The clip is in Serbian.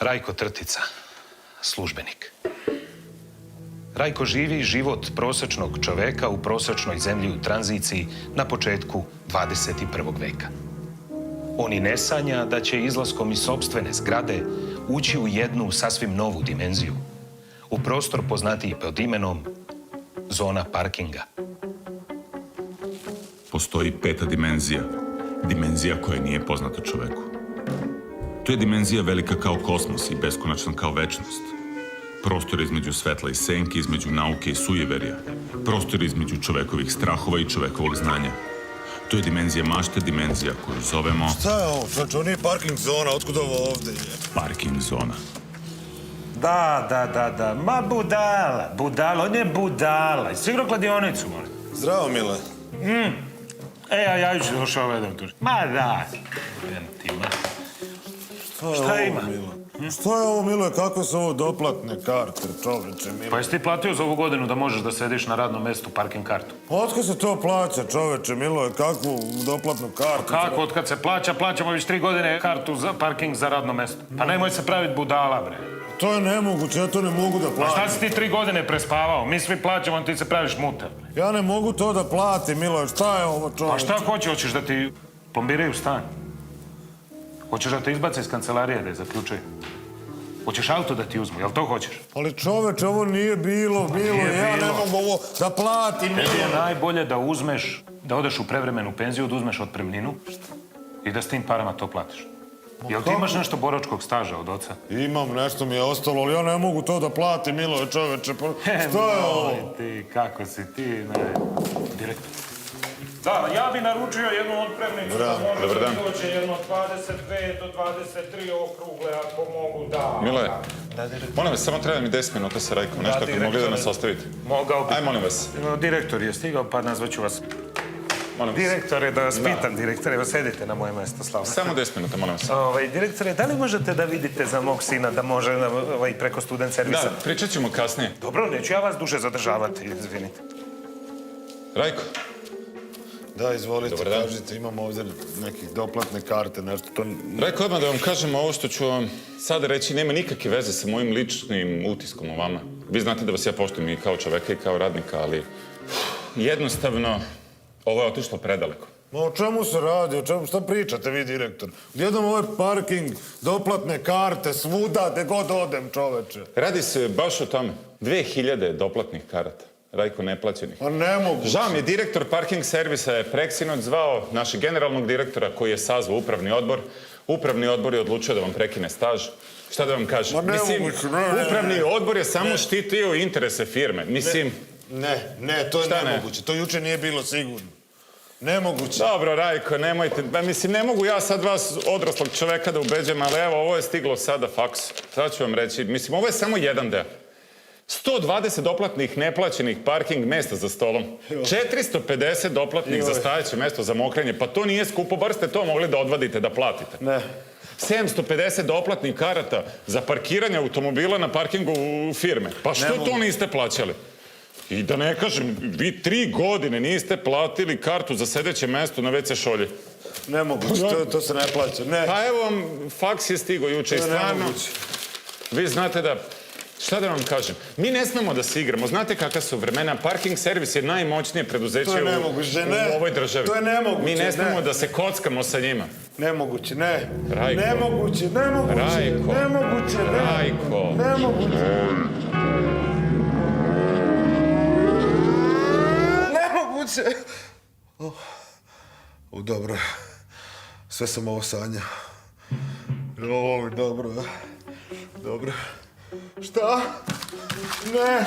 Rajko Trtica, službenik. Rajko živi život prosječnog čoveka u prosječnoj zemlji u tranziciji na početku 21. veka. On i ne sanja da će izlaskom iz sopstvene zgrade ući u jednu sasvim novu dimenziju, u prostor poznatiji pod imenom zona parkinga. Postoji peta dimenzija, dimenzija koja nije poznata čoveku. To je dimenzija velika kao kosmos i beskonačna kao večnost. Prostor između svetla i senke, između nauke i sujeverja. Prostor između čovekovih strahova i čovekovog znanja. To je dimenzija mašte, dimenzija koju zovemo... Šta je ovo? Čovječ, ovo nije parking zona, otkud ovo ovde je? Parking zona. Da. Ma budala, on je budala. Jesi igrao kladionicu, molim? Zdravo, Mile. A ja jučer došao ovaj tu. Ma da. Šta ima? Šta je ovo, Mile? Kakve su ovo doplatne karte, čoveče, Mile? Pa jesi ti platio za ovu godinu da možeš da sediš na radnom mestu parking kartu? Otkud se to plaća, čoveče, Milo? Kakvu doplatnu kartu? Kako, otkad se plaća? Plaćamo već 3 godine kartu za parking za radno mesto. Pa nemoj se praviti budala, bre. To je nemoguće, ja to ne mogu da A platim. šta si ti 3 godine prespavao? Mi svi plaćamo, ti se praviš mutav. Ja ne mogu to da platim, Milo. Šta je ovo, čoveče? Pa šta hoćeš da ti plombiraju stan? Hoćeš da te izbace iz kancelarije da je zaključaju? Hoćeš auto da ti uzmu, jel to hoćeš? Ali čoveče, ovo nije bilo, ja ne mogu ovo da platim, Milo. Tebi je najbolje da uzmeš, da odeš u prevremenu penziju, da uzmeš otpremninu i da s tim parama to platiš. Jel ti imaš nešto boračkog staža od oca? Imam, nešto mi je ostalo, ali ja ne mogu to da platim, Milo, čoveče. Šta je ovo? Ti, kako si ti, direktor. Da, ja bi naručio jednu otpremnicu da može da dođe jedno 25 do 23 okrugle, ako mogu, da. Mile, molim vas, samo treba mi 10 minuta sa Rajkom, nešto ako mogli da nas ostavite. Mogao bi. Aj, molim vas. Direktor je stigao, pa nazvaću vas. Direktore, da vas pitam, direktore, evo sedite na moje mesto, Slavno. Samo 10 minuta, molim vas. Direktore, da li možete da vidite za mog sina da može preko student servisa? Da, pričat ćemo kasnije. Dobro, neću ja vas duže zadržavati, izvinite. Rajko. Da, izvolite, kažite, imam ovdje nekih doplatne karte, nešto to... Rajko, odmah da vam kažem, ovo što ću vam sada reći nema nikakve veze sa mojim ličnim utiskom o vama. Vi znate da vas ja poštujem i kao čoveka i kao radnika, ali jednostavno ovo je otišlo predaleko. Ma o čemu se radi, o čemu, šta pričate vi, direktor? Gdjedom ovo je parking, doplatne karte, svuda, gde god odem, čoveče. Radi se baš o tome. 2000 doplatnih karata. Rajko, neplaćenih. Pa ne mogu. Žao mi je, direktor parking servisa je preksinoć zvao našeg generalnog direktora koji je sazvao upravni odbor. Upravni odbor je odlučio da vam prekine staž. Šta da vam kažem? Ma ne mogu. Upravni odbor je samo štitio interese firme. Mislim... Ne, to je nemoguće. To juče nije bilo sigurno. Nemoguće. Dobro, Rajko, nemojte... Mislim, ne mogu ja sad vas odraslog čoveka da ubeđem, ali evo, ovo je stiglo sada faks. Sad ću vam reći. Mislim, ovo je samo jedan deo. 120 doplatnih neplaćenih parking mesta za stolom. 450 doplatnih za stajeće mesto za mokrenje. Pa to nije skupo, bar ste to mogli da odvadite, da platite. Ne. 750 doplatnih karata za parkiranje automobila na parkingu firme. Pa što to niste plaćali? I da ne kažem, vi 3 godine niste platili kartu za sedeće mesto na WC šolji. Nemoguće, to se ne plaća, ne. Pa evo vam, faks je stigo juče i stvarno... Vi znate da... Šta da vam kažem? Mi ne smemo da se igramo. Znate kakva su vremena? Parking servis je najmoćnije preduzeće u ovoj državi. To je nemoguće. Mi ne smemo da se kockamo sa njima. Nemoguće, ne. Rajko. Nemoguće. Rajko. Nemoguće, ne. Rajko. Nemoguće. Dobro. Sve sam ovo sanjao. Dobro. Dobro. Šta? Ne!